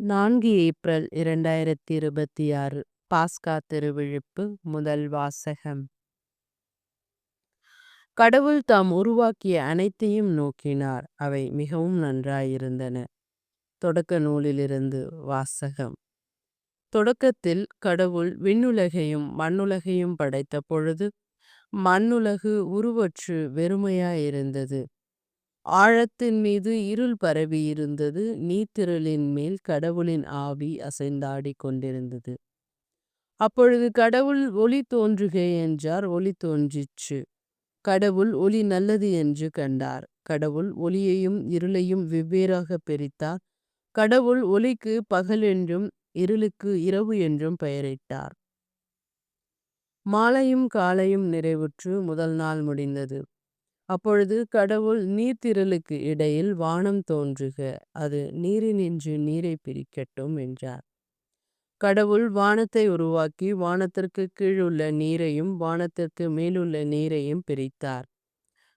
4 April 2026 பாஸ்கா திருவிழிப்பு முதல் வாசகம். கடவுள் தாம் உருவாக்கிய அனைத்தையும் நோக்கினார், அவை மிகவும் நன்றாயிருந்தன. தொடக்க நூலிலிருந்து வாசகம். தொடக்கத்தில் கடவுள் விண்ணுலகையும் மண்ணுலகையும் படைத்த பொழுது மண்ணுலகு உருவற்று வெறுமையாயிருந்தது. ஆழத்தின் மீது இருள் பரவியிருந்தது. நீர்த்திரளின் மேல் கடவுளின் ஆவி அசைந்தாடிக் கொண்டிருந்தது. அப்பொழுது கடவுள் ஒளி தோன்றுக என்றார். ஒளி தோன்றிற்று. கடவுள் ஒளி நல்லது என்று கண்டார். கடவுள் ஒளியையும் இருளையும் வெவ்வேறாக பிரித்தார். கடவுள் ஒளிக்கு பகல் என்றும் இருளுக்கு இரவு என்றும் பெயரிட்டார். மாலையும் காலையும் நிறைவுற்று முதல் நாள் முடிந்தது. அப்பொழுது கடவுள் நீர்த்திரளுக்கு இடையில் வானம் தோன்றுக, அது நீரினின்று நீரை பிரிக்கட்டும் என்றார். கடவுள் வானத்தை உருவாக்கி வானத்திற்கு கீழுள்ள நீரையும் வானத்திற்கு மேலுள்ள நீரையும் பிரித்தார்.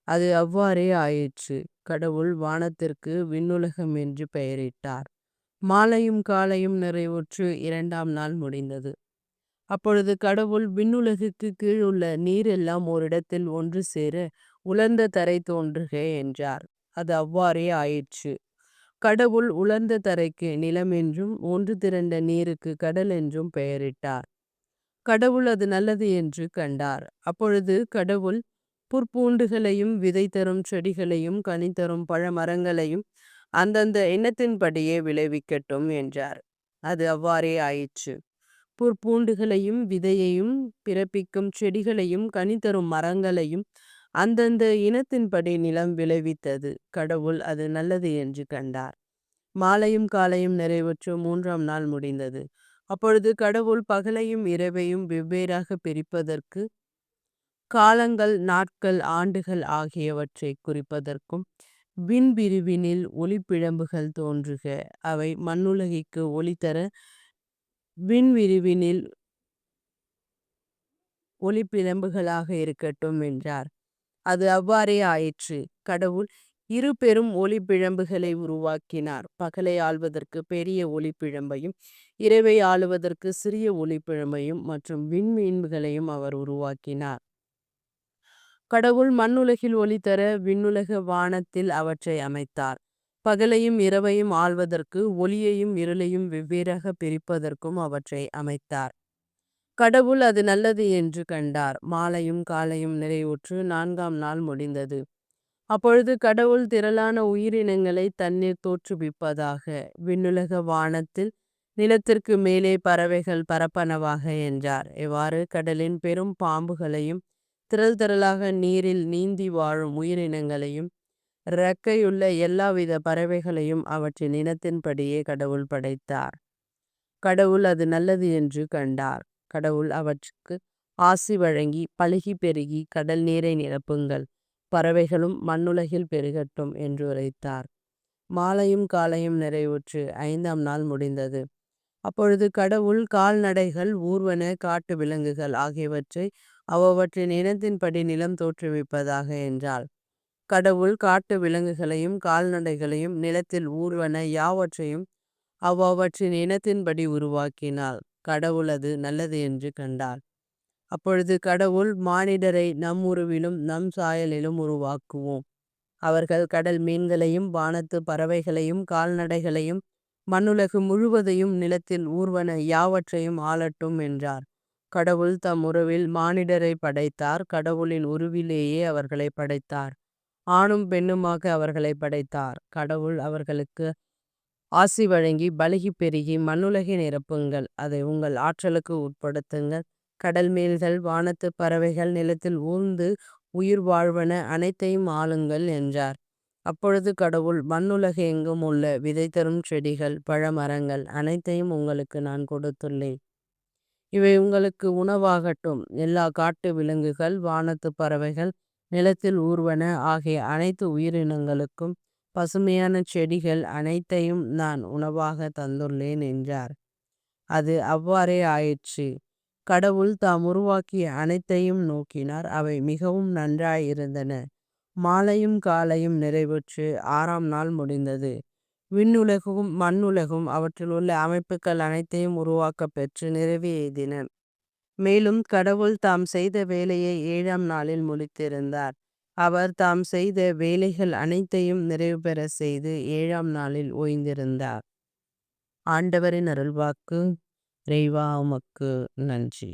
அது அவ்வாறே ஆயிற்று. கடவுள் வானத்திற்கு விண்ணுலகம் என்று பெயரிட்டார். மாலையும் காலையும் நிறைவுற்று இரண்டாம் நாள் முடிந்தது. அப்பொழுது கடவுள் விண்ணுலகுக்கு கீழுள்ள நீரெல்லாம் ஓரிடத்தில் ஒன்று சேர உலர்ந்த தரை தோன்றுக என்றார். அது அவ்வாறே ஆயிற்று. கடவுள் உலர்ந்த தரைக்கு நிலம் என்றும் ஒன்று திரண்ட நீருக்கு கடல் என்றும் பெயரிட்டார். கடவுள் அது நல்லது என்று கண்டார். அப்பொழுது கடவுள் புற்பூண்டுகளையும் விதை தரும் செடிகளையும் கனி தரும் பழமரங்களையும் அந்தந்த எண்ணத்தின்படியே விளைவிக்கட்டும் என்றார். அது அவ்வாறே ஆயிற்று. புற்பூண்டுகளையும் விதையையும் பிறப்பிக்கும் செடிகளையும் கனி தரும் மரங்களையும் அந்தந்த இனத்தின்படி நிலம் விளைவித்தது. கடவுள் அது நல்லது என்று கண்டார். மாலையும் காலையும் நிறைவுற்று மூன்றாம் நாள் முடிந்தது. அப்பொழுது கடவுள் பகலையும் இரவையும் வெவ்வேறாக பிரிப்பதற்கு, காலங்கள் நாட்கள் ஆண்டுகள் ஆகியவற்றை குறிப்பதற்கும் விண்பிரிவினில் ஒளிப்பிழம்புகள் தோன்றுக, அவை மண்ணுலகிற்கு ஒளி தர விண்விரிவினில் ஒளிப்பிழம்புகளாக இருக்கட்டும் என்றார். அது அவ்வாறே ஆயிற்று. கடவுள் இரு பெரும் ஒளிப்பிழம்புகளை உருவாக்கினார். பகலை ஆள்வதற்கு பெரிய ஒளிப்பிழம்பையும் இரவை ஆளுவதற்கு சிறிய ஒளிப்பிழம்பையும் மற்றும் விண்மீன்களையும் அவர் உருவாக்கினார். கடவுள் மண்ணுலகில் ஒளி தர விண்ணுலக வானத்தில் அவற்றை அமைத்தார். பகலையும் இரவையும் ஆள்வதற்கு ஒளியையும் இருளையும் வெவ்வேறாக பிரிப்பதற்கும் அவற்றை அமைத்தார். கடவுள் அது நல்லது என்று கண்டார். மாலையும் காலையும் நிறைவுற்று நான்காம் நாள் முடிந்தது. அப்பொழுது கடவுள் திரளான உயிரினங்களை தண்ணீர் தோற்றுவிப்பதாக, விண்ணுலக வானத்தில் நிலத்திற்கு மேலே பறவைகள் பரப்பனவாக என்றார். இவ்வாறு கடலின் பெரும் பாம்புகளையும் திரள் திரளாக நீரில் நீந்தி வாழும் உயிரினங்களையும் இறக்கையுள்ள எல்லாவித பறவைகளையும் அவற்றின் இனத்தின்படியே கடவுள் படைத்தார். கடவுள் அது நல்லது என்று கண்டார். கடவுள் அவற்றுக்கு ஆசி வழங்கி பலுகி பெருகி கடல் நீரை நிரப்புங்கள், பறவைகளும் மண்ணுலகில் பெருகட்டும் என்று உரைத்தார். மாலையும் காலையும் நிறைவுற்று ஐந்தாம் நாள் முடிந்தது. அப்பொழுது கடவுள் கால்நடைகள், ஊர்வன, காட்டு விலங்குகள் ஆகியவற்றை அவ்வவற்றின் இனத்தின்படி நிலம் தோற்றுவிப்பதாக என்றார். கடவுள் காட்டு விலங்குகளையும் கால்நடைகளையும் நிலத்தில் ஊர்வன யாவற்றையும் அவ்வவற்றின் இனத்தின்படி உருவாக்கினார். கடவுள் அது நல்லது என்று கண்டார். அப்பொழுது கடவுள் மானிடரை நம் உருவிலும் நம் சாயலிலும் உருவாக்குவோம். அவர்கள் கடல் மீன்களையும் வானத்து பறவைகளையும் கால்நடைகளையும் மண்ணுலகு முழுவதையும் நிலத்தில் ஊர்வன யாவற்றையும் ஆளட்டும் என்றார். கடவுள் தம் உருவில் மானிடரை படைத்தார். கடவுளின் உருவிலேயே அவர்களை படைத்தார். ஆணும் பெண்ணுமாக அவர்களை படைத்தார். கடவுள் அவர்களுக்கு ஆசி வழங்கி பலுகி பெருகி மண்ணுலகை நிரப்புங்கள், அதை உங்கள் ஆற்றலுக்கு உட்படுத்துங்கள். கடல் மீன்கள், வானத்து பறவைகள், நிலத்தில் ஊர்ந்து உயிர் வாழ்வன அனைத்தையும் ஆளுங்கள் என்றார். அப்பொழுது கடவுள் மண்ணுலகு எங்கும் உள்ள விதை தரும் செடிகள் பழமரங்கள் அனைத்தையும் உங்களுக்கு நான் கொடுத்துள்ளேன். இவை உங்களுக்கு உணவாகட்டும். எல்லா காட்டு விலங்குகள், வானத்து பறவைகள், நிலத்தில் ஊர்வன ஆகிய அனைத்து உயிரினங்களுக்கும் பசுமையான செடிகள் அனைத்தையும் நான் உணவாக தந்துள்ளேன் என்றார். அது அவ்வாறே ஆயிற்று. கடவுள் தாம் உருவாக்கிய அனைத்தையும் நோக்கினார், அவை மிகவும் நன்றாயிருந்தன. மாலையும் காலையும் நிறைவுற்று ஆறாம் நாள் முடிந்தது. விண்ணுலகும் மண்ணுலகும் அவற்றில் உள்ள அமைப்புகள் அனைத்தையும் உருவாக்க பெற்று நிறைவு எய்தின. மேலும் கடவுள் தாம் செய்த வேலையை 7ஆம் நாளில் முடித்திருந்தார். அவர் தாம் செய்த வேலைகள் அனைத்தையும் நிறைவு பெற செய்து 7ஆம் நாளில் ஓய்ந்திருந்தார். ஆண்டவரின் அருள்வாக்கு. இறைவா உமக்கு நன்றி.